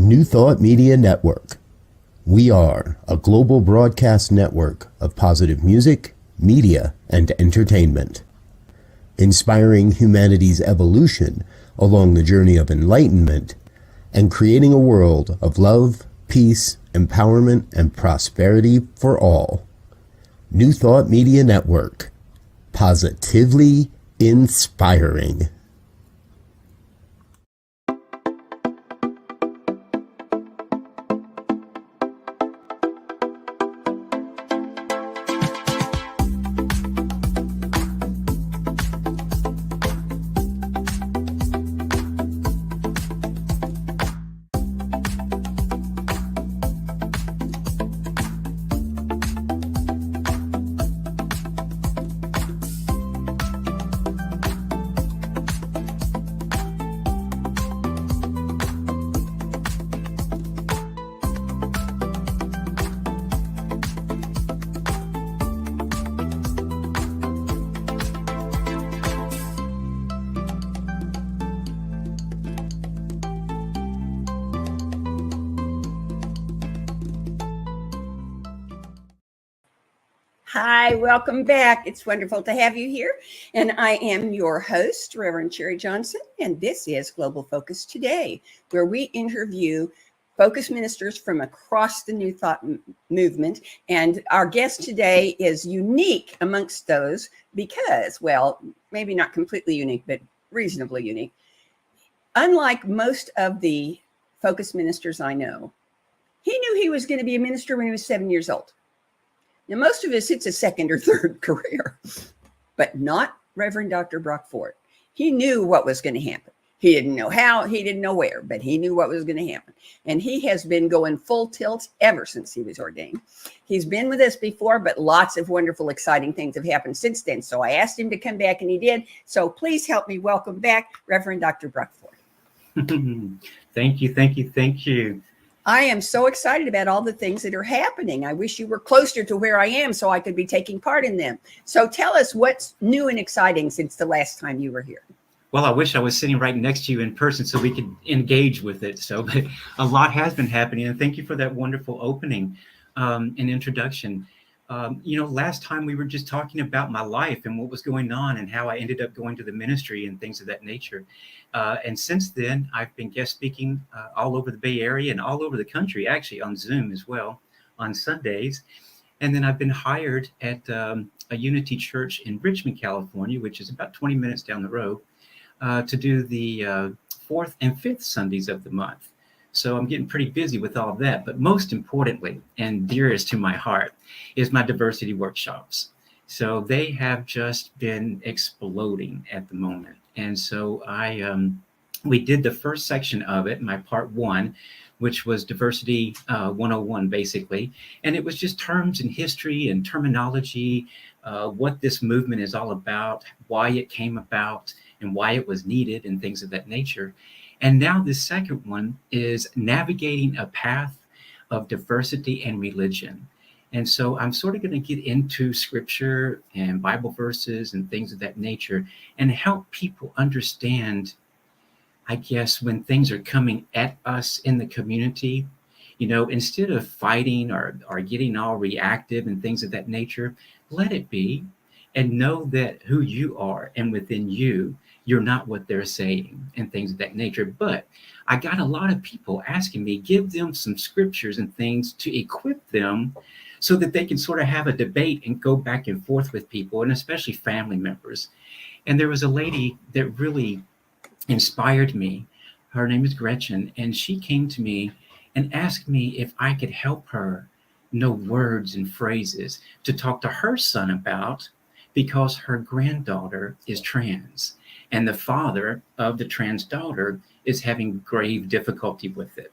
New Thought Media Network. We are a global broadcast network of positive music, media, and entertainment, inspiring humanity's evolution along the journey of enlightenment and creating a world of love, peace, empowerment, and prosperity for all. New Thought Media Network. Positively inspiring. Hi, welcome back. It's wonderful to have you here. And I am your host, Reverend Sharri Johnson, and this is Global Focus Today, where we interview focus ministers from across the New Thought movement. And our guest today is unique amongst those because, well, maybe not completely unique, but reasonably unique. Unlike most of the focus ministers I know, he knew he was going to be a minister when he was 7 years old. Now, most of us, it's a second or third career, but not Reverend Dr. Brock Ford. He knew what was going to happen. He didn't know how, he didn't know where, but he knew what was going to happen. And he has been going full tilt ever since he was ordained. He's been with us before, but lots of wonderful, exciting things have happened since then. So I asked him to come back, and he did. So please help me welcome back Reverend Dr. Brock Ford. Thank you. I am so excited about all the things that are happening. I wish you were closer to where I am so I could be taking part in them. So tell us what's new and exciting since the last time you were here. Well, I wish I was sitting right next to you in person so we could engage with it. So but a lot has been happening. And thank you for that wonderful opening and introduction. Last time we were just talking about my life and what was going on and how I ended up going to the ministry and things of that nature. And since then, I've been guest speaking all over the Bay Area and all over the country, actually on Zoom as well on Sundays. And then I've been hired at a Unity Church in Richmond, California, which is about 20 minutes down the road, to do the fourth and fifth Sundays of the month. So I'm getting pretty busy with all of that. But most importantly, and dearest to my heart, is my diversity workshops. So they have just been exploding at the moment. And so we did the first section of it, my part one, which was diversity 101, basically. And it was just terms and history and terminology, what this movement is all about, why it came about, and why it was needed, and things of that nature. And now the second one is navigating a path of diversity and religion. And so I'm sort of going to get into scripture and Bible verses and things of that nature and help people understand, I guess, when things are coming at us in the community, instead of fighting or getting all reactive and things of that nature, let it be and know that who you are and within you, you're not what they're saying and things of that nature. But I got a lot of people asking me, give them some scriptures and things to equip them so that they can sort of have a debate and go back and forth with people, and especially family members. And there was a lady that really inspired me. Her name is Gretchen, and she came to me and asked me if I could help her know words and phrases to talk to her son about, because her granddaughter is trans. And the father of the trans daughter is having grave difficulty with it.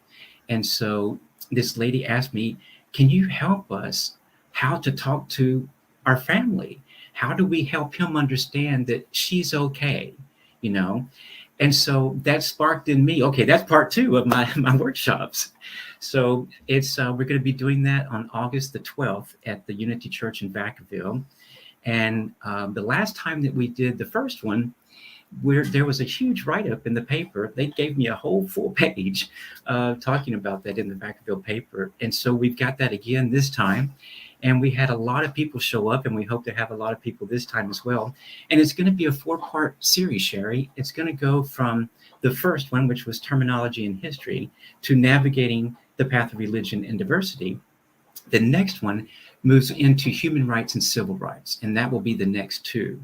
And so this lady asked me, can you help us how to talk to our family? How do we help him understand that she's okay? And so that sparked in me, okay, that's part two of my workshops. So it's we're going to be doing that on August the 12th at the Unity Church in Vacaville. And the last time that we did the first one, where there was a huge write-up in the paper. They gave me a whole full page talking about that in the Vacaville paper. And so we've got that again this time. And we had a lot of people show up, and we hope to have a lot of people this time as well. And it's going to be a 4-part series, Sharri. It's going to go from the first one, which was terminology and history, to navigating the path of religion and diversity. The next one moves into human rights and civil rights, and that will be the next 2.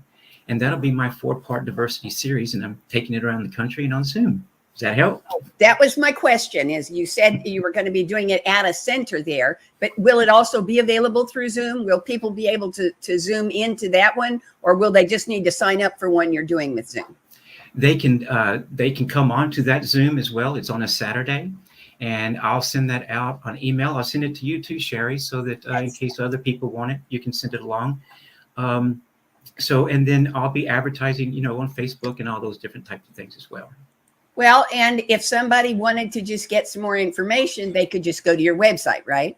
And that'll be my 4-part diversity series, and I'm taking it around the country and on Zoom. Does that help? That was my question. Is you said you were going to be doing it at a center there, but will it also be available through Zoom? Will people be able to Zoom into that one, or will they just need to sign up for one you're doing with Zoom? They can come on to that Zoom as well. It's on a Saturday, and I'll send that out on email. I'll send it to you too, Sharri, so that in case other people want it, you can send it along. And then I'll be advertising, on Facebook and all those different types of things as well. Well, and if somebody wanted to just get some more information, they could just go to your website, right?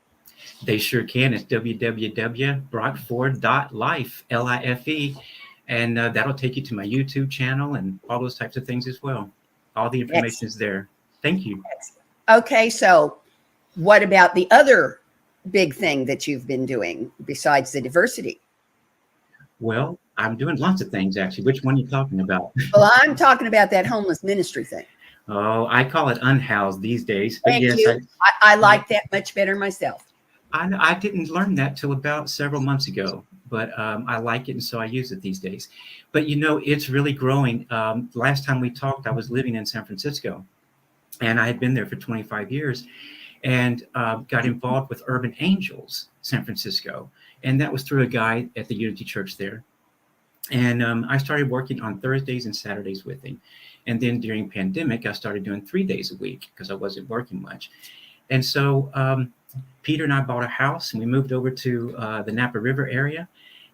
They sure can. It's www.brockford.life, Life. And that'll take you to my YouTube channel and all those types of things as well. All the information is there. Thank you. Okay, so what about the other big thing that you've been doing besides the diversity? Well, I'm doing lots of things, actually. Which one are you talking about? Well, I'm talking about that homeless ministry thing. Oh, I call it unhoused these days. Thank you. I like that much better myself. I didn't learn that till about several months ago, but I like it, and so I use it these days. But it's really growing. Last time we talked, I was living in San Francisco, and I had been there for 25 years, and got involved with Urban Angels San Francisco, and that was through a guy at the Unity Church there. And I started working on Thursdays and Saturdays with him. And then during pandemic, I started doing 3 days a week because I wasn't working much. And so Peter and I bought a house, and we moved over to the Napa River area.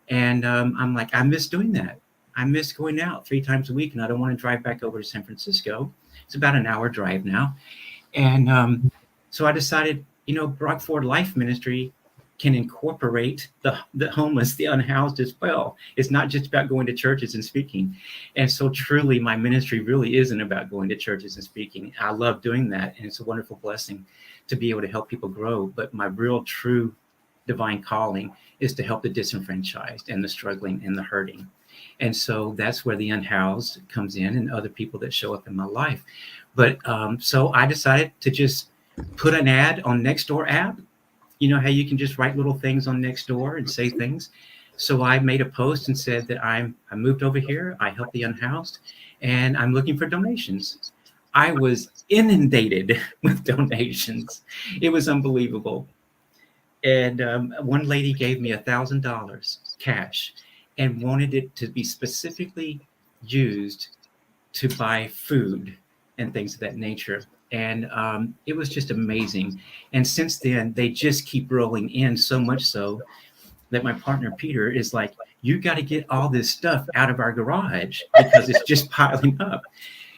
And I'm like, I miss doing that. I miss going out 3 times a week, and I don't want to drive back over to San Francisco. It's about an hour drive now. And so I decided, Brockford Life Ministry can incorporate the homeless, the unhoused as well. It's not just about going to churches and speaking. And so truly, my ministry really isn't about going to churches and speaking. I love doing that, and it's a wonderful blessing to be able to help people grow. But my real, true divine calling is to help the disenfranchised and the struggling and the hurting. And so that's where the unhoused comes in, and other people that show up in my life. But so I decided to just put an ad on Nextdoor app. You know how you can just write little things on Nextdoor and say things. So I made a post and said that I moved over here, I help the unhoused, and I'm looking for donations. I was inundated with donations. It was unbelievable. And one lady gave me $1,000 cash and wanted it to be specifically used to buy food and things of that nature. And it was just amazing. And since then, they just keep rolling in, so much so that my partner, Peter, is like, you got to get all this stuff out of our garage because it's just piling up.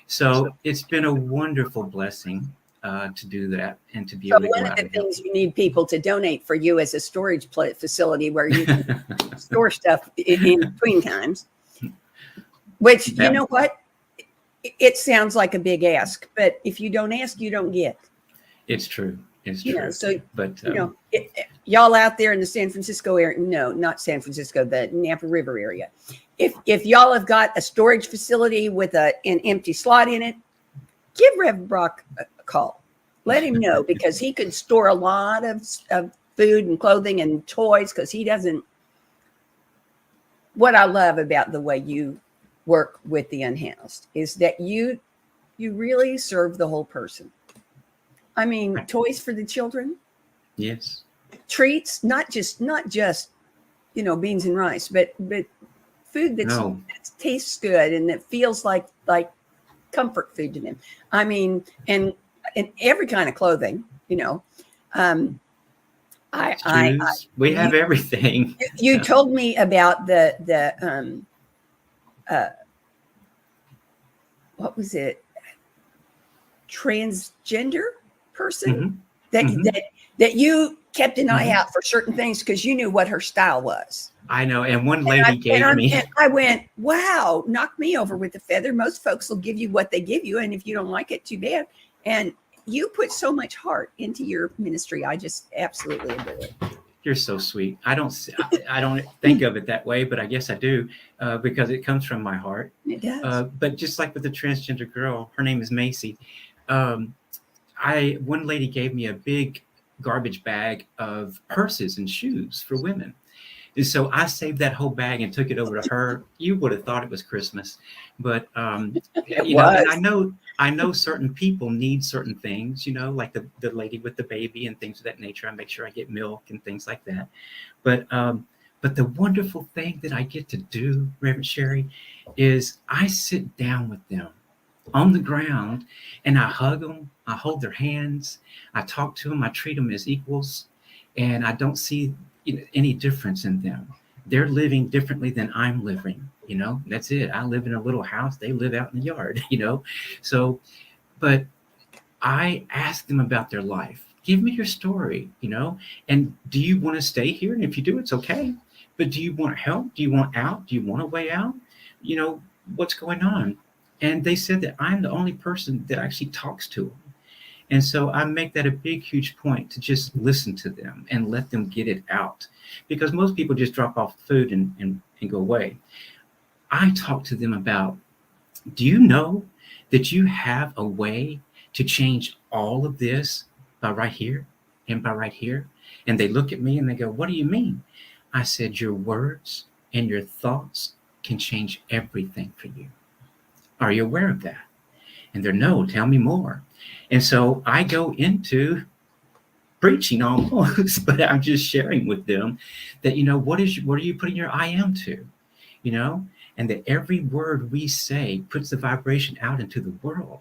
So it's been a wonderful blessing to do that and to be able to go out. One of the things you need people to donate for you as a storage facility where you can store stuff in between times, which, you know what? It sounds like a big ask, but if you don't ask, you don't get. It's true. It's true. So, but y'all out there in the San Francisco area, no, not San Francisco, the Napa River area. If y'all have got a storage facility with an empty slot in it, give Rev Brock a call. Let him know, because he could store a lot of food and clothing and toys, because he doesn't. What I love about the way you work with the unhoused is that you really serve the whole person. I mean, toys for the children. Yes. Treats, not just beans and rice, but food that tastes good and that feels like comfort food to them. I mean, and every kind of clothing, we have everything. You told me about the what was it? Transgender person that you kept an eye out for certain things because you knew what her style was. I know. And one lady gave me. And I went, wow, knock me over with a feather. Most folks will give you what they give you. And if you don't like it, too bad. And you put so much heart into your ministry. I just absolutely adore it. You're so sweet. I don't think of it that way, but I guess I do because it comes from my heart. It does. But just like with the transgender girl, her name is Macy. One lady gave me a big garbage bag of purses and shoes for women. And so I saved that whole bag and took it over to her. You would have thought it was Christmas, but you know, and I know certain people need certain things, you know, like the lady with the baby and things of that nature. I make sure I get milk and things like that. But the wonderful thing that I get to do, Reverend Sharri, is I sit down with them on the ground and I hug them. I hold their hands. I talk to them. I treat them as equals, and I don't see any difference in them. They're living differently than I'm living, you know. That's it. I live in a little house, they live out in the yard, you know. So but I ask them about their life. Give me your story, you know. And do you want to stay here? And if you do, it's okay. But do you want help? Do you want out? Do you want a way out? You know, what's going on? And they said that I'm the only person that actually talks to them. And so I make that a big, huge point to just listen to them and let them get it out. Because most people just drop off food and go away. I talk to them about, do you know that you have a way to change all of this by right here and by right here? And they look at me and they go, what do you mean? I said, your words and your thoughts can change everything for you. Are you aware of that? And they're, no, tell me more. And so I go into preaching almost, but I'm just sharing with them that, you know, what are you putting your I am to, you know, and that every word we say puts the vibration out into the world,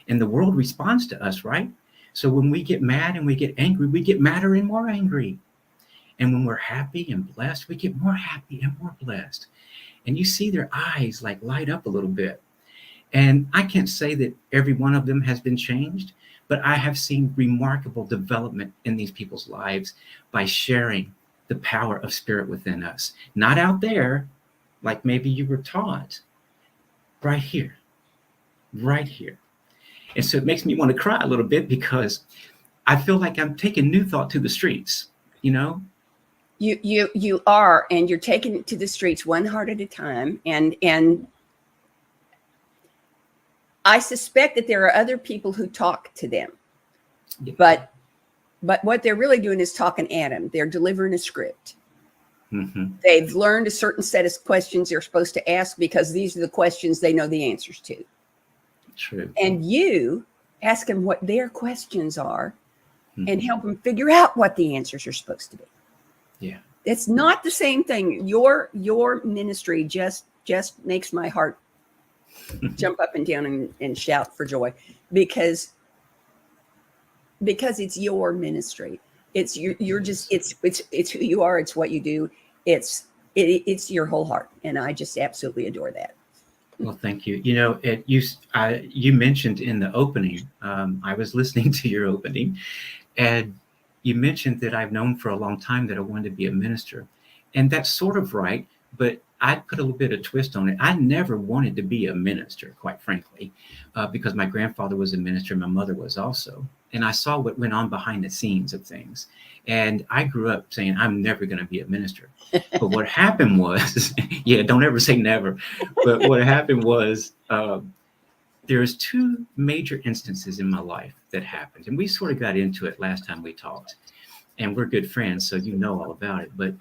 and the world responds to us, right? So when we get mad and we get angry, we get madder and more angry. And when we're happy and blessed, we get more happy and more blessed. And you see their eyes like light up a little bit. And I can't say that every one of them has been changed, but I have seen remarkable development in these people's lives by sharing the power of spirit within us. Not out there, like maybe you were taught, right here, right here. And so it makes me want to cry a little bit because I feel like I'm taking New Thought to the streets, you know? You are, and you're taking it to the streets one heart at a time. And I suspect that there are other people who talk to them, Yeah. but what they're really doing is talking at them. They're delivering a script. Mm-hmm. They've learned a certain set of questions they're supposed to ask because these are the questions they know the answers to. True. And you ask them what their questions are, Mm-hmm. and help them figure out what the answers are supposed to be. Yeah. It's not the same thing. Your ministry just makes my heart jump up and down and shout for joy because it's your ministry. It's you're just it's who you are. It's what you do. It's your whole heart, and I just absolutely adore that. Well, thank you. You know, you mentioned in the opening, I was listening to your opening, and you mentioned that I've known for a long time that I wanted to be a minister. And that's sort of right, but I'd put a little bit of twist on it. I never wanted to be a minister, quite frankly, because my grandfather was a minister, my mother was also. And I saw what went on behind the scenes of things. And I grew up saying, I'm never going to be a minister. But what happened was, yeah, don't ever say never. But what happened was, there's two major instances in my life that happened. And we sort of got into it last time we talked. And we're good friends, so you know all about it. But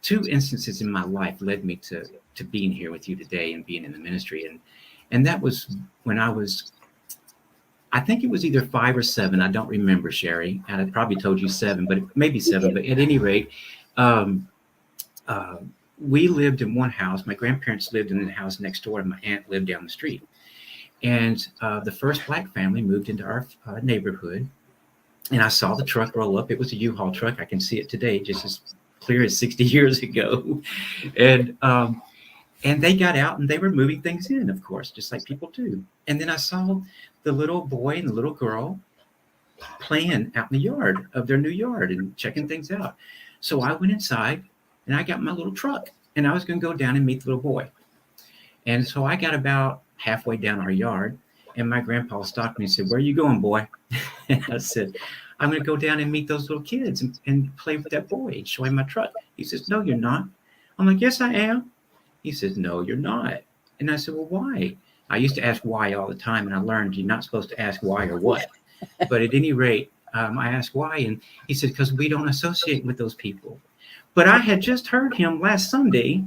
two instances in my life led me to being here with you today and being in the ministry. And that was when I think it was either 5 or 7. I don't remember, Sharri. And I probably told you 7, but maybe 7. But at any rate, we lived in one house. My grandparents lived in the house next door, and my aunt lived down the street. And the first Black family moved into our neighborhood. And I saw the truck roll up. It was a U-Haul truck. I can see it today, just as clear as 60 years ago. And they got out and they were moving things in, of course, just like people do. And then I saw the little boy and the little girl playing out in the yard of their new yard and checking things out. So I went inside and I got my little truck and I was going to go down and meet the little boy. And so I got about halfway down our yard, and my grandpa stopped me and said, "Where are you going, boy?" And I said, "I'm going to go down and meet those little kids and play with that boy and show him my truck." He says, "No, you're not." I'm like, "Yes, I am." He says, "No, you're not." And I said, "Well, why?" I used to ask why all the time, and I learned you're not supposed to ask why or what. But at any rate, I asked why, and he said, "Because we don't associate with those people." But I had just heard him last Sunday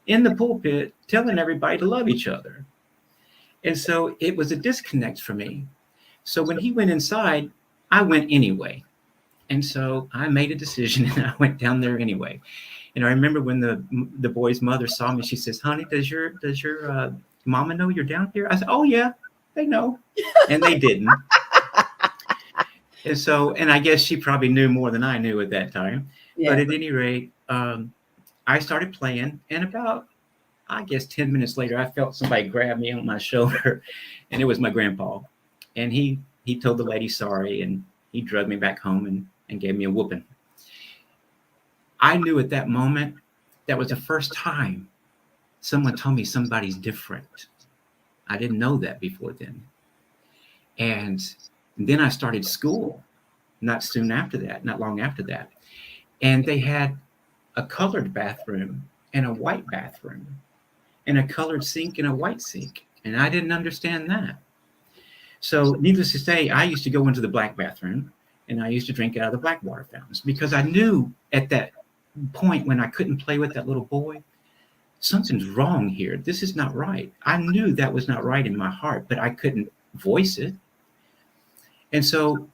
in the pulpit telling everybody to love each other. And so it was a disconnect for me. So when he went inside, I went anyway. And so I made a decision and I went down there anyway. And I remember when the boy's mother saw me, she says, "Honey, does your mama know you're down here?" I said, "Oh yeah, they know." And they didn't. And so, and I guess she probably knew more than I knew at that time. Yeah. But at any rate, I started playing, and about, I guess, 10 minutes later, I felt somebody grab me on my shoulder, and it was my grandpa. And he told the lady sorry, and he drugged me back home and gave me a whooping. I knew at that moment that was the first time someone told me somebody's different. I didn't know that before then. And then I started school not long after that. And they had a colored bathroom and a white bathroom and a colored sink and a white sink. And I didn't understand that. So needless to say, I used to go into the black bathroom and I used to drink out of the black water fountains because I knew at that point when I couldn't play with that little boy, something's wrong here. This is not right. I knew that was not right in my heart, but I couldn't voice it. And so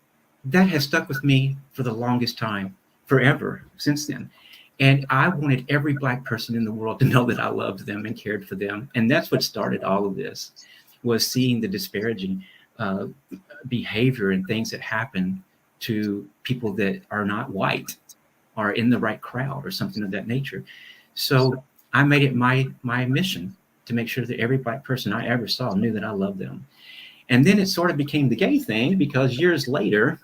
that has stuck with me for the longest time, forever since then. And I wanted every Black person in the world to know that I loved them and cared for them. And that's what started all of this, was seeing the disparaging behavior and things that happen to people that are not white or in the right crowd or something of that nature. So I made it my mission to make sure that every Black person I ever saw knew that I loved them. And then it sort of became the gay thing, because years later,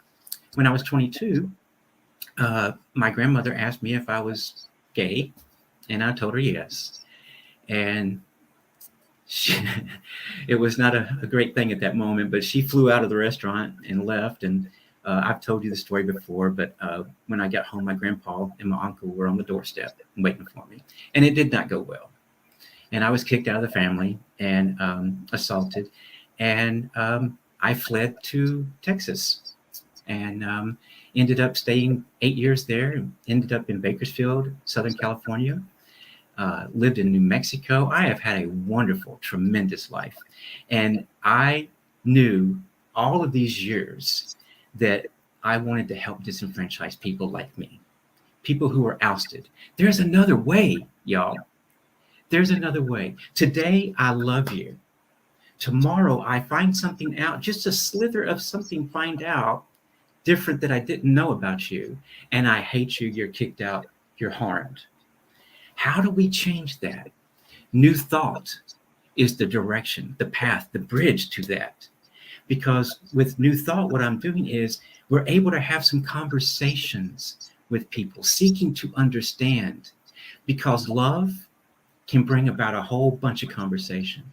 when I was 22, my grandmother asked me if I was gay, and I told her yes. And it was not a great thing at that moment, but she flew out of the restaurant and left. And I've told you the story before, but when I got home, my grandpa and my uncle were on the doorstep waiting for me, and it did not go well. And I was kicked out of the family and assaulted, and I fled to Texas and ended up staying 8 years there, and ended up in Bakersfield, Southern California. Lived in New Mexico. I have had a wonderful, tremendous life. And I knew all of these years that I wanted to help disenfranchised people like me, people who were ousted. There's another way, y'all. There's another way. Today, I love you. Tomorrow, I find something out, just a slither of something, find out different that I didn't know about you. And I hate you, you're kicked out, you're harmed. How do we change that? New thought is the direction, the path, the bridge to that. Because with new thought, what I'm doing is we're able to have some conversations with people, seeking to understand, because love can bring about a whole bunch of conversation.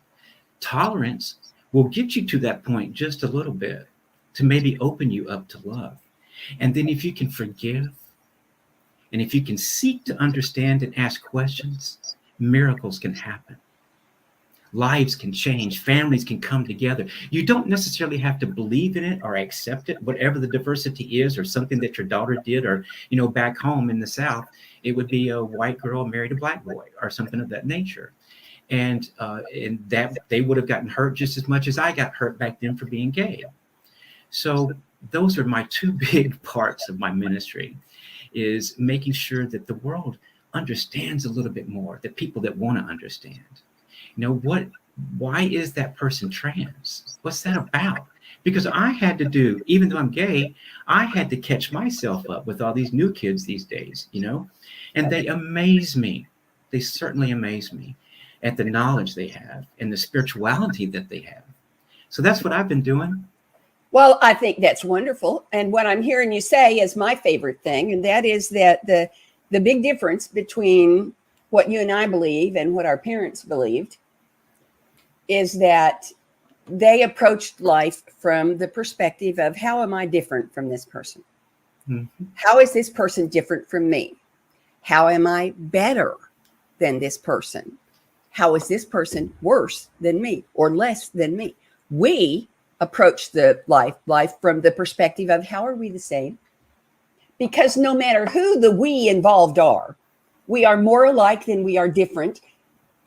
Tolerance will get you to that point just a little bit, to maybe open you up to love. And then if you can forgive, and if you can seek to understand and ask questions, miracles can happen. Lives can change. Families can come together. You don't necessarily have to believe in it or accept it, whatever the diversity is, or something that your daughter did, or, back home in the South, it would be a white girl married a Black boy or something of that nature. And that they would have gotten hurt just as much as I got hurt back then for being gay. So those are my two big parts of my ministry, is making sure that the world understands a little bit more, the people that want to understand. Why is that person trans? What's that about? Because I had to do, even though I'm gay, I had to catch myself up with all these new kids these days, and they amaze me. They certainly amaze me at the knowledge they have and the spirituality that they have. So that's what I've been doing. Well, I think that's wonderful. And what I'm hearing you say is my favorite thing. And that is that the big difference between what you and I believe and what our parents believed is that they approached life from the perspective of how am I different from this person? Mm-hmm. How is this person different from me? How am I better than this person? How is this person worse than me or less than me? We approach the life from the perspective of how are we the same? Because no matter who the we involved are, we are more alike than we are different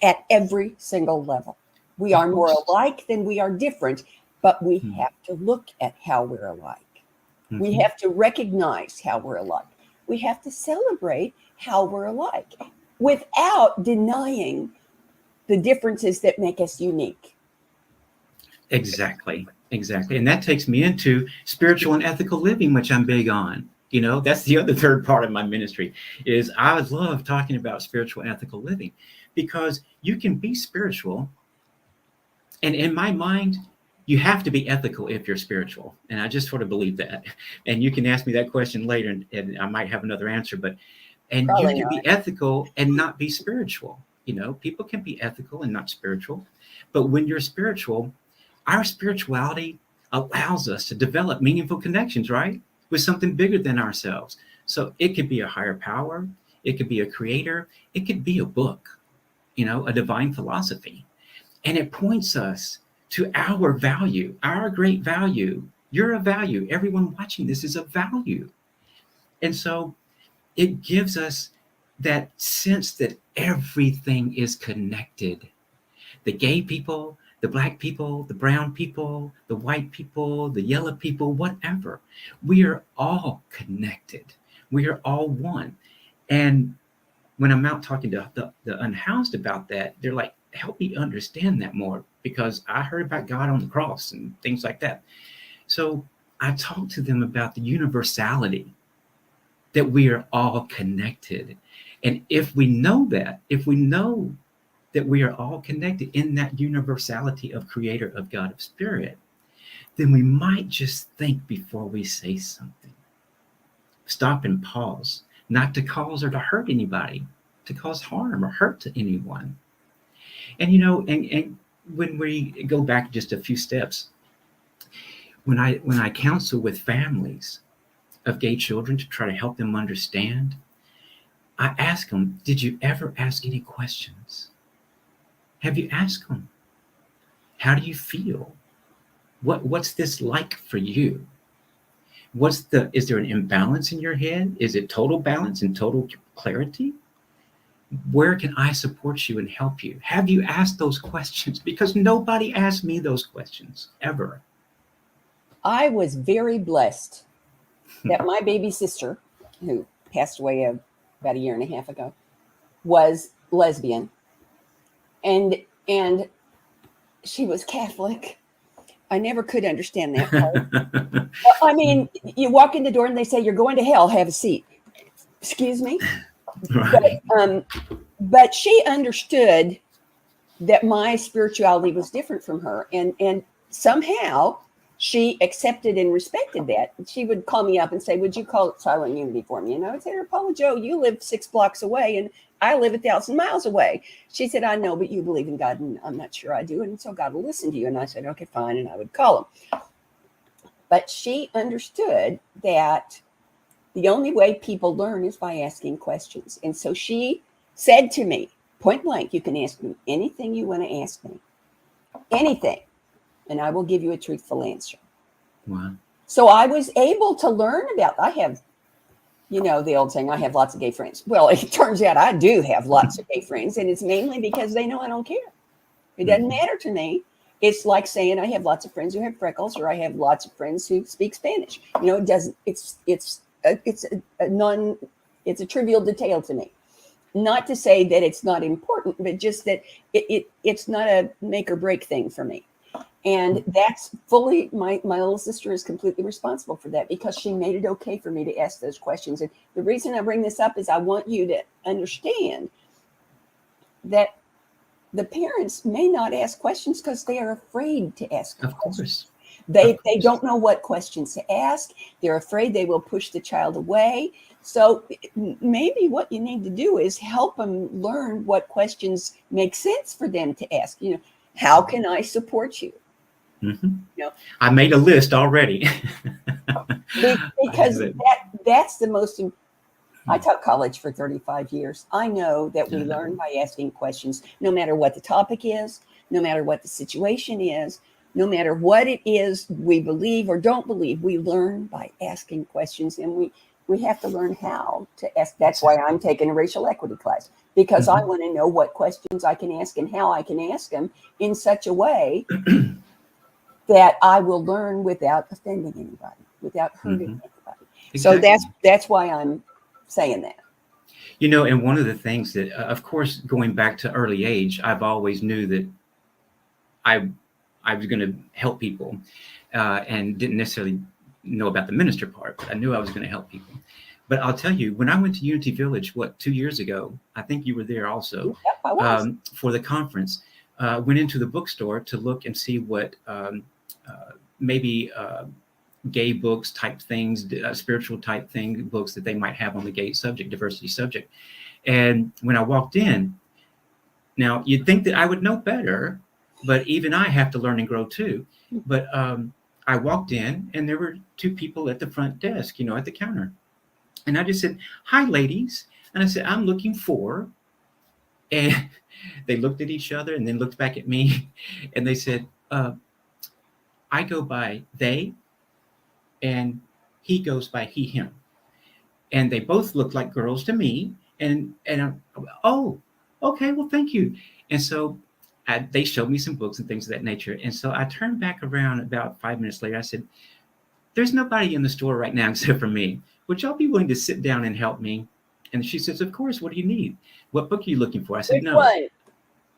at every single level. We Of are more course. alike than we are different, but we Mm-hmm. have to look at how we're alike. We Mm-hmm. have to recognize how we're alike. We have to celebrate how we're alike without denying the differences that make us unique. Exactly. Exactly. And that takes me into spiritual and ethical living, which I'm big on. You know, that's the other third part of my ministry is I love talking about spiritual and ethical living because you can be spiritual. And in my mind, you have to be ethical if you're spiritual. And I just sort of believe that. And you can ask me that question later and I might have another answer, but and you Probably can not. be ethical and not be spiritual. You know, people can be ethical and not spiritual. But when you're spiritual, our spirituality allows us to develop meaningful connections, right? With something bigger than ourselves. So it could be a higher power, it could be a creator, it could be a book, you know, a divine philosophy. And it points us to our value, our great value. You're a value. Everyone watching this is a value. And so it gives us that sense that everything is connected. The gay people, the black people, the brown people, the white people, the yellow people, whatever. We are all connected. We are all one. And when I'm out talking to the unhoused about that, they're like, help me understand that more because I heard about God on the cross and things like that. So I talk to them about the universality that we are all connected. And if we know that, if we know that we are all connected in that universality of creator, of God, of spirit, then we might just think before we say something. Stop and pause, not to cause or to hurt anybody, to cause harm or hurt to anyone. And you know, and when we go back just a few steps, when I counsel with families of gay children to try to help them understand, I ask them, did you ever ask any questions? Have you asked them, how do you feel? What's this like for you? Is there an imbalance in your head? Is it total balance and total clarity? Where can I support you and help you? Have you asked those questions? Because nobody asked me those questions ever. I was very blessed that my baby sister, who passed away about a year and a half ago, was lesbian, and she was Catholic. I never could understand that part. I mean, you walk in the door and they say you're going to hell. Have a seat. Excuse me, Right. but she understood that my spirituality was different from her, and somehow she accepted and respected that. She would call me up and say, would you call it silent unity for me? And I would say to her, Paula Joe, you live 6 blocks away and I live 1,000 miles away. She said, I know, but you believe in God and I'm not sure I do. And so God will listen to you. And I said, okay, fine. And I would call him. But she understood that the only way people learn is by asking questions. And so she said to me, point blank, you can ask me anything you want to ask me, anything, and I will give you a truthful answer. Wow. So I was able to learn about, I have, you know, the old saying, I have lots of gay friends. Well, it turns out I do have lots of gay friends, and it's mainly because they know I don't care. It doesn't matter to me. It's like saying I have lots of friends who have freckles, or I have lots of friends who speak Spanish. You know, it doesn't, it's a trivial detail to me. Not to say that it's not important, but just that it's not a make or break thing for me. And that's fully, my little sister is completely responsible for that because she made it okay for me to ask those questions. And the reason I bring this up is I want you to understand that the parents may not ask questions because they are afraid to ask Of questions. course. They don't know what questions to ask. They're afraid they will push the child away. So maybe what you need to do is help them learn what questions make sense for them to ask. How can I support you? I made a list already. Because that's the most. I taught college for 35 years. I know that we learn by asking questions, no matter what the topic is, no matter what the situation is, no matter what it is we believe or don't believe. We learn by asking questions, and we have to learn how to ask. That's why I'm taking a racial equity class, because I want to know what questions I can ask and how I can ask them in such a way that I will learn without offending anybody, without hurting anybody. Exactly. So that's why I'm saying that. And one of the things that, of course, going back to early age, I've always knew that I was going to help people, and didn't necessarily know about the minister part, but I knew I was going to help people. But I'll tell you, when I went to Unity Village, 2 years ago, I think you were there also. Yep, I was. For the conference, went into the bookstore to look and see what maybe gay books type things, spiritual type books that they might have on the gay subject, diversity subject. And when I walked in, now you'd think that I would know better, but even I have to learn and grow too. But I walked in and there were two people at the front desk, at the counter. And I just said, "Hi, ladies." And I said, "I'm looking for," and they looked at each other and then looked back at me and they said, "I go by they, and he goes by he, him." And they both looked like girls to me. And oh, okay, well, thank you. And so they showed me some books and things of that nature. And so I turned back around about 5 minutes later. I said, "There's nobody in the store right now except for me. Would y'all be willing to sit down and help me?" And she says, "Of course. What do you need? What book are you looking for?" I said, Which "No." one?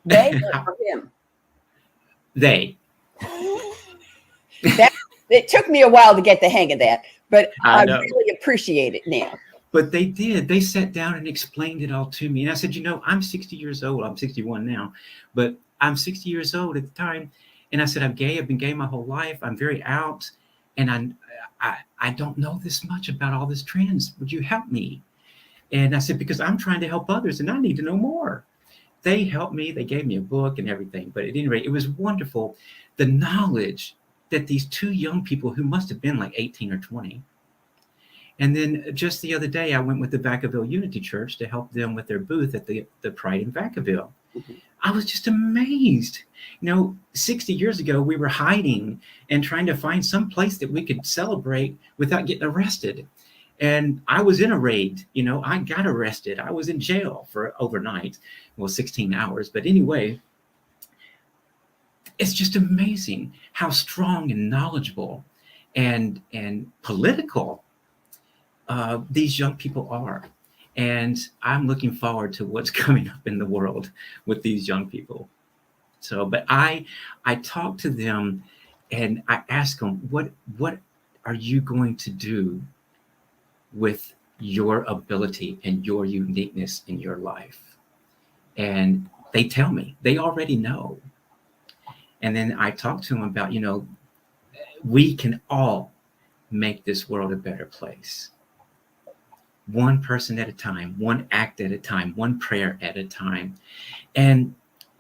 They or him? They. It took me a while to get the hang of that, but I know. really appreciate it now. But they did. They sat down and explained it all to me. And I said, "I'm 60 years old. I'm 61 now, but I'm 60 years old at the time." And I said, "I'm gay. I've been gay my whole life. I'm very out. And I don't know this much about all this trends. Would you help me?" And I said, "Because I'm trying to help others and I need to know more." They helped me. They gave me a book and everything. But at any rate, it was wonderful. The knowledge that these two young people, who must have been like 18 or 20. And then just the other day, I went with the Vacaville Unity Church to help them with their booth at the Pride in Vacaville. I was just amazed. 60 years ago, we were hiding and trying to find some place that we could celebrate without getting arrested. And I was in a raid. I got arrested. I was in jail for overnight, 16 hours. But anyway, it's just amazing how strong and knowledgeable and political these young people are. And I'm looking forward to what's coming up in the world with these young people. So, but I talk to them and I ask them, what are you going to do with your ability and your uniqueness in your life? And they tell me, they already know. And then I talk to them about, we can all make this world a better place. One person at a time, one act at a time, one prayer at a time. And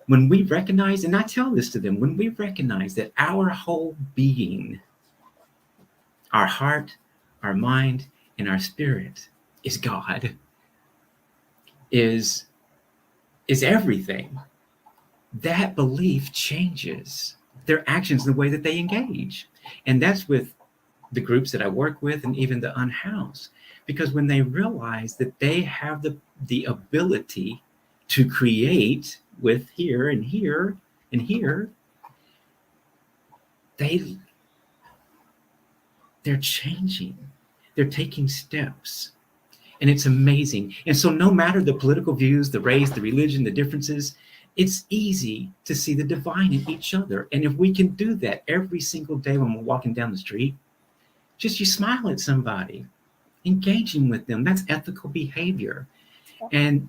when we recognize, and I tell this to them, when we recognize that our whole being, our heart, our mind, and our spirit is God, is everything, that belief changes their actions in the way that they engage. And that's with the groups that I work with and even the unhoused. Because when they realize that they have the ability to create with here and here and here, they're changing. They're taking steps. And it's amazing. And so no matter the political views, the race, the religion, the differences, it's easy to see the divine in each other. And if we can do that every single day when we're walking down the street, just you smile at somebody, engaging with them, that's ethical behavior. And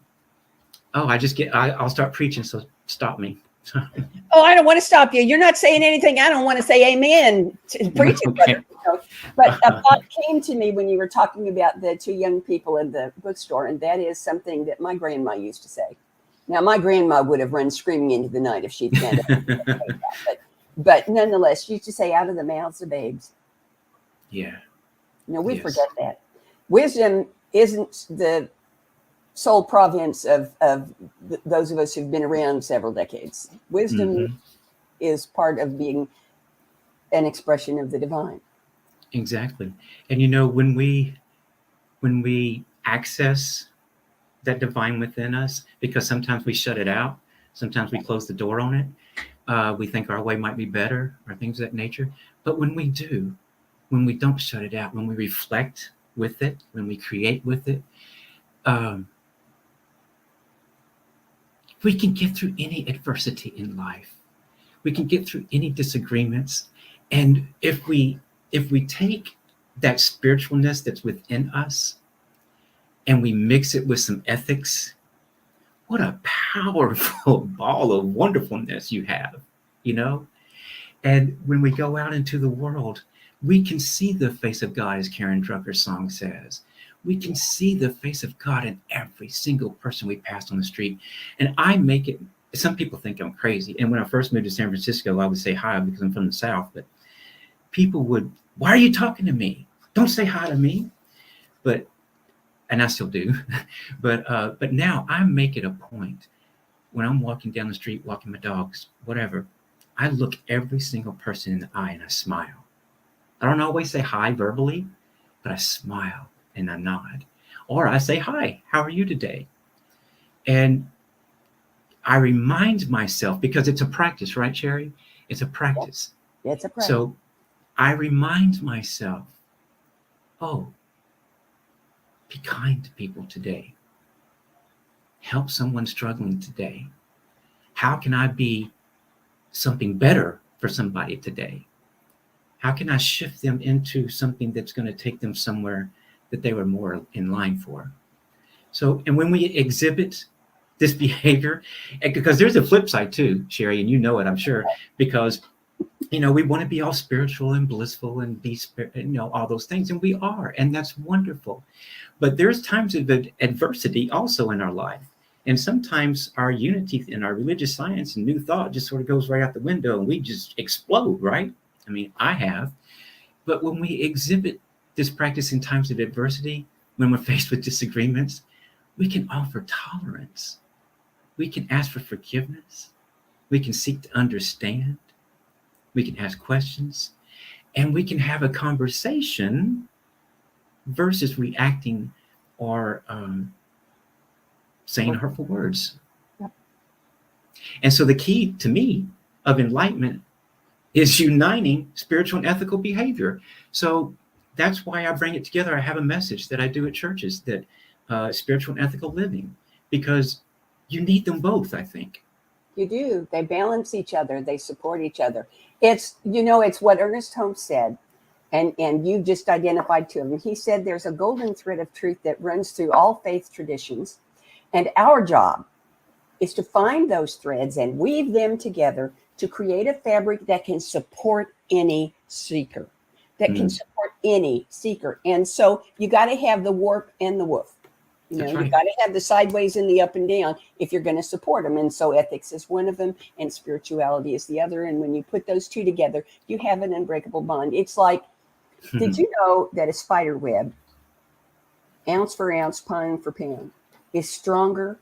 I'll start preaching, so stop me. Oh, I don't want to stop you. You're not saying anything. I don't want to say amen to preaching. Okay. But a thought came to me when you were talking about the two young people in the bookstore, and that is something that my grandma used to say. Now, my grandma would have run screaming into the night if she'd found out. But nonetheless, she used to say, out of the mouths of babes. Yeah. We Yes. forget that. Wisdom isn't the sole province of those of us who've been around several decades. Wisdom is part of being an expression of the divine. Exactly. And when we access that divine within us, because sometimes we shut it out, sometimes we close the door on it, we think our way might be better or things of that nature. But when we don't shut it out, when we reflect with it, when we create with it, we can get through any adversity in life. We can get through any disagreements. And if we take that spiritualness that's within us and we mix it with some ethics, what a powerful ball of wonderfulness you have, And when we go out into the world, we can see the face of God, as Karen Drucker's song says. We can see the face of God in every single person we pass on the street. And I make it, some people think I'm crazy. And when I first moved to San Francisco, I would say hi because I'm from the South. But people would, why are you talking to me? Don't say hi to me. And I still do. But now I make it a point when I'm walking down the street, walking my dogs, whatever, I look every single person in the eye and I smile. I don't always say hi verbally, but I smile and I nod. Or I say, hi, how are you today? And I remind myself, because it's a practice, right, Sharri? It's a practice. Yeah, it's a practice. So I remind myself, oh, be kind to people today. Help someone struggling today. How can I be something better for somebody today? How can I shift them into something that's going to take them somewhere that they were more in line for? So, and when we exhibit this behavior, and because there's a flip side too, Sharri, and you know it, I'm sure, because we want to be all spiritual and blissful and be all those things, and we are, and that's wonderful. But there's times of adversity also in our life. And sometimes our unity in our religious science and new thought just sort of goes right out the window and we just explode, right? I mean, I have. But when we exhibit this practice in times of adversity, when we're faced with disagreements, we can offer tolerance. We can ask for forgiveness. We can seek to understand. We can ask questions. And we can have a conversation versus reacting or saying hurtful words. Yep. And so the key to me of enlightenment is uniting spiritual and ethical behavior. So that's why I bring it together. I have a message that I do at churches, that spiritual and ethical living, because you need them both, I think. You do. They balance each other. They support each other. It's what Ernest Holmes said. And you just identified to him. He said there's a golden thread of truth that runs through all faith traditions. And our job is to find those threads and weave them together to create a fabric that can support any seeker, And so you got to have the warp and the woof. Right. You got to have the sideways and the up and down if you're going to support them. And so ethics is one of them and spirituality is the other. And when you put those two together, you have an unbreakable bond. It's like, did you know that a spider web, ounce for ounce, pound for pound, is stronger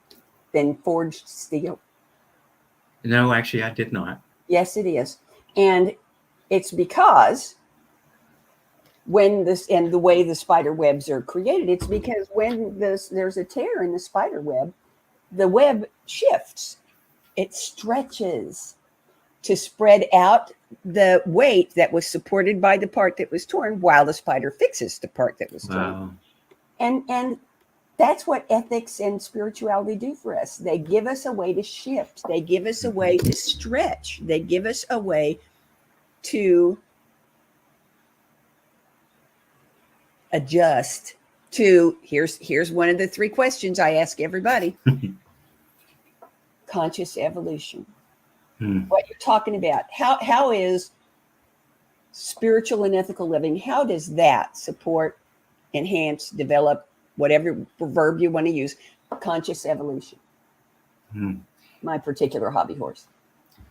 than forged steel? No, actually, I did not. Yes, it is. And it's because the way the spider webs are created, it's because when there's a tear in the spider web, the web shifts. It stretches to spread out the weight that was supported by the part that was torn while the spider fixes the part that was torn. And that's what ethics and spirituality do for us. They give us a way to shift. They give us a way to stretch. They give us a way to adjust to, here's one of the three questions I ask everybody. Conscious evolution. what you're talking about. How is spiritual and ethical living, how does that support, enhance, develop, whatever verb you want to use, conscious evolution? My particular hobby horse.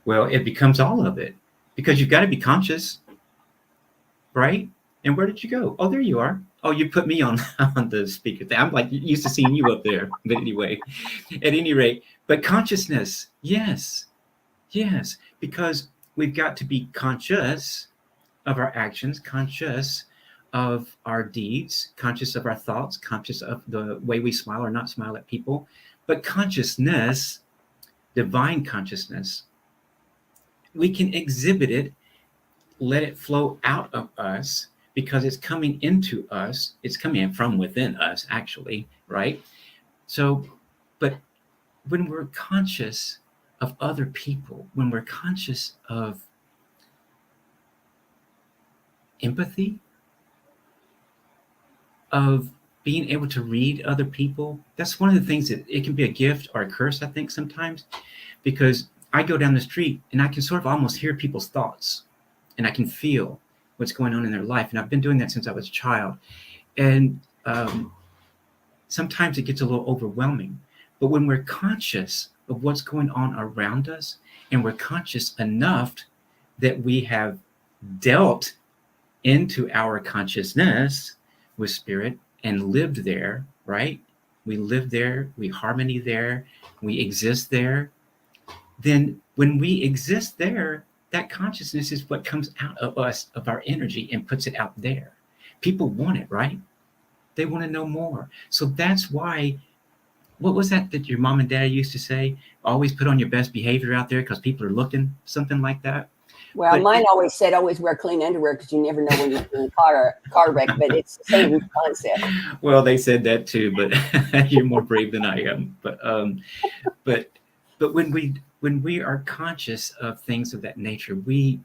Well, it becomes all of it, because you've got to be conscious, right? And where did you go? Oh, there you are. Oh, you put me on on the speaker thing. I'm like used to seeing you up there. But anyway, at any rate, but consciousness, yes, because we've got to be conscious of our actions, conscious of our deeds, conscious of our thoughts, conscious of the way we smile or not smile at people. But consciousness, divine consciousness, we can exhibit it, let it flow out of us, because it's coming into us. It's coming from within us, actually, right? So, but when we're conscious of other people, when we're conscious of empathy, of being able to read other people, that's one of the things that it can be a gift or a curse, I think, sometimes, because I go down the street and I can sort of almost hear people's thoughts, and I can feel what's going on in their life. And I've been doing that since I was a child. And sometimes it gets a little overwhelming. But when we're conscious of what's going on around us, and we're conscious enough that we have dealt into our consciousness with spirit and lived there, right? We live there, we harmony there, we exist there. Then when we exist there, that consciousness is what comes out of us, of our energy, and puts it out there. People want it, right? They want to know more. So that's why, what was that your mom and dad used to say? Always put on your best behavior out there because people are looking, something like that. Well, but mine always said, always wear clean underwear because you never know when you're in a car wreck, but it's the same concept. Well, they said that too, but you're more brave than I am. But when we are conscious of things of that nature, we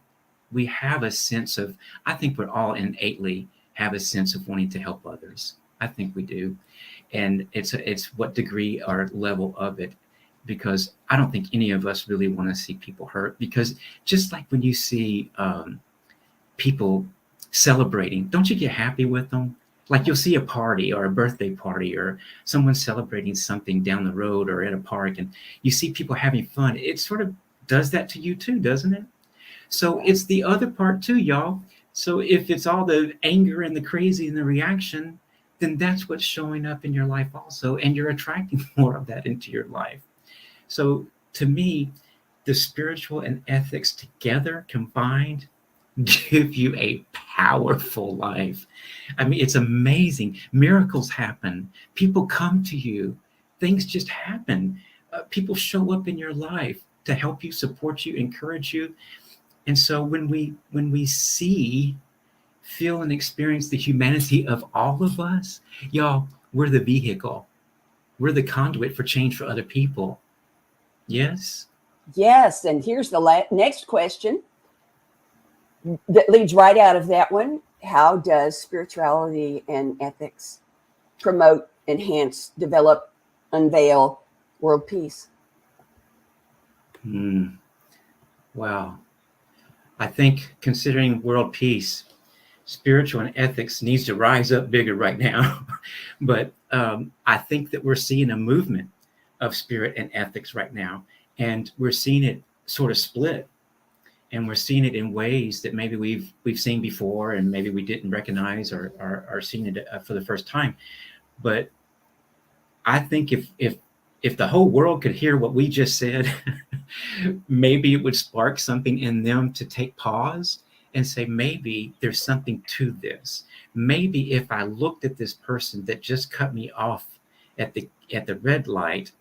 have a sense of, I think we're all innately have a sense of wanting to help others. I think we do. And it's what degree or level of it, because I don't think any of us really want to see people hurt, because just like when you see people celebrating, don't you get happy with them? Like you'll see a party or a birthday party or someone celebrating something down the road or at a park, and you see people having fun. It sort of does that to you too, doesn't it? So it's the other part too, y'all. So if it's all the anger and the crazy and the reaction, then that's what's showing up in your life also, and you're attracting more of that into your life. So to me, the spiritual and ethics together combined give you a powerful life. I mean, it's amazing. Miracles happen. People come to you. Things just happen. People show up in your life to help you, support you, encourage you. And so when we see, feel, and experience the humanity of all of us, y'all, we're the vehicle. We're the conduit for change for other people. Yes? Yes. And here's the next question that leads right out of that one. How does spirituality and ethics promote, enhance, develop, unveil world peace? Wow. I think considering world peace, spiritual and ethics needs to rise up bigger right now. But I think that we're seeing a movement of spirit and ethics right now. And we're seeing it sort of split. And we're seeing it in ways that maybe we've seen before, and maybe we didn't recognize or are seeing it for the first time. But I think if the whole world could hear what we just said, maybe it would spark something in them to take pause and say, maybe there's something to this. Maybe if I looked at this person that just cut me off at the red light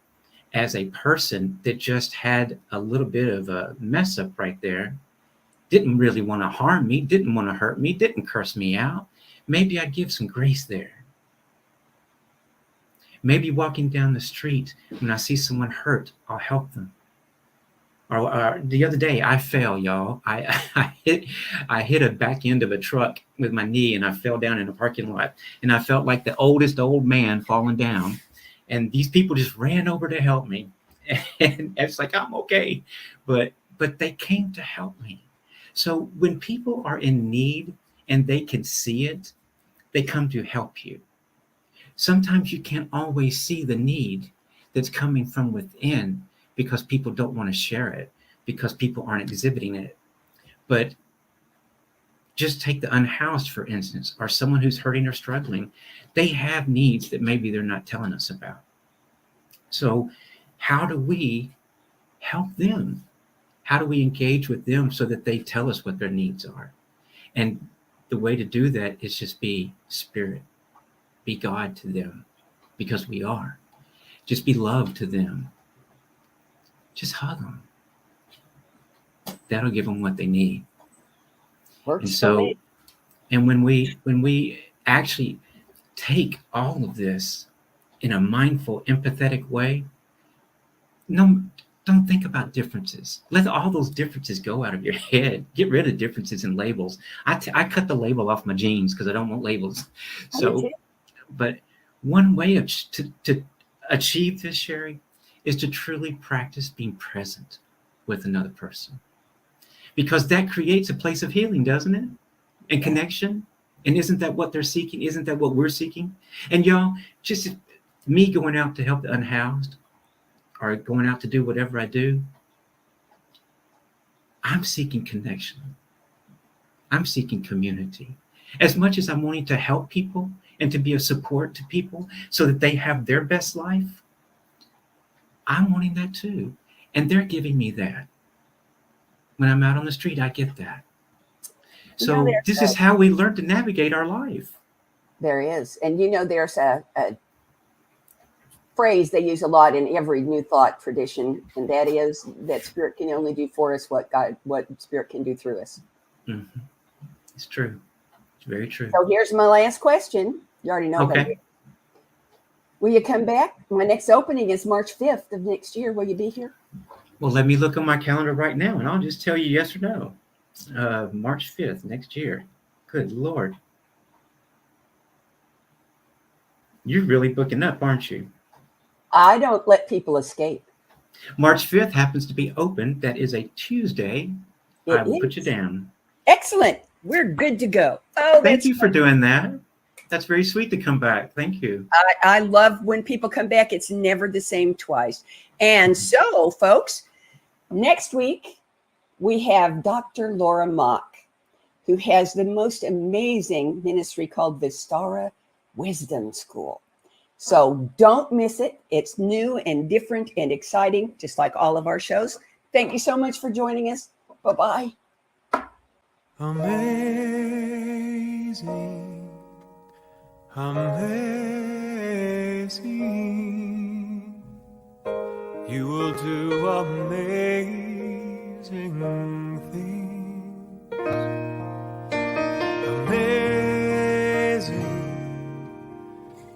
as a person that just had a little bit of a mess up right there, didn't really want to harm me, didn't want to hurt me, didn't curse me out, maybe I'd give some grace there. Maybe walking down the street, when I see someone hurt, I'll help them. Or the other day, I fell, y'all. I hit a back end of a truck with my knee, and I fell down in a parking lot. And I felt like the oldest old man falling down. And these people just ran over to help me. And it's like, I'm okay. But but they came to help me. So when people are in need and they can see it, they come to help you. Sometimes you can't always see the need that's coming from within because people don't want to share it, because people aren't exhibiting it. But just take the unhoused, for instance, or someone who's hurting or struggling. They have needs that maybe they're not telling us about. So how do we help them? How do we engage with them so that they tell us what their needs are? And the way to do that is just be spirit, be God to them, because we are. Just be love to them. Just hug them. That'll give them what they need. Works And for so, me. and when we actually take all of this in a mindful, empathetic way, no, don't think about differences. Let all those differences go out of your head. Get rid of differences and labels. I cut the label off my jeans because I don't want labels. I do So, too. but one way to achieve this, Sharri, is to truly practice being present with another person, because that creates a place of healing, doesn't it? And connection. And isn't that what they're seeking? Isn't that what we're seeking? And y'all, just me going out to help the unhoused or going out to do whatever I do, I'm seeking connection. I'm seeking community. As much as I'm wanting to help people and to be a support to people so that they have their best life, I'm wanting that too. And they're giving me that. When I'm out on the street, I get that. So this is how we learn to navigate our life. There is. And there's a phrase they use a lot in every New Thought tradition, and that is that spirit can only do for us what spirit can do through us. Mm-hmm. It's true. It's very true. So here's my last question. You already know about it. Will you come back? My next opening is March 5th of next year. Will you be here? Well, let me look on my calendar right now, and I'll just tell you yes or no. March 5th next year. Good Lord. You're really booking up, aren't you? I don't let people escape. March 5th happens to be open. That is a Tuesday. I will put you down. Excellent. We're good to go. Oh, thank you for doing that. That's very sweet to come back. Thank you. I love when people come back. It's never the same twice. And so, folks, next week we have Dr. Laura Mock, who has the most amazing ministry called Vistara Wisdom School. So don't miss it. It's new and different and exciting, just like all of our shows. Thank you so much for joining us. Bye-bye. Amazing, amazing, you will do amazing things. Amazing,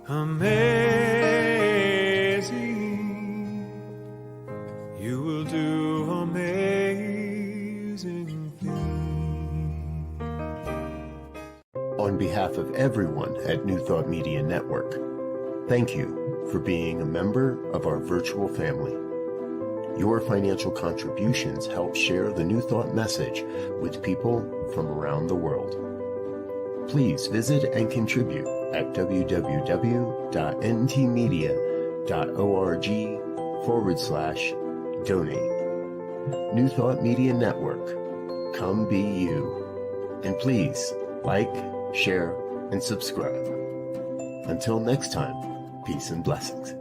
amazing, you will do amazing things. On behalf of everyone at New Thought Media Network, thank you for being a member of our virtual family. Your financial contributions help share the New Thought message with people from around the world. Please visit and contribute at www.ntmedia.org/donate. New Thought Media Network, come be you. And please like, share, and subscribe. Until next time, peace and blessings.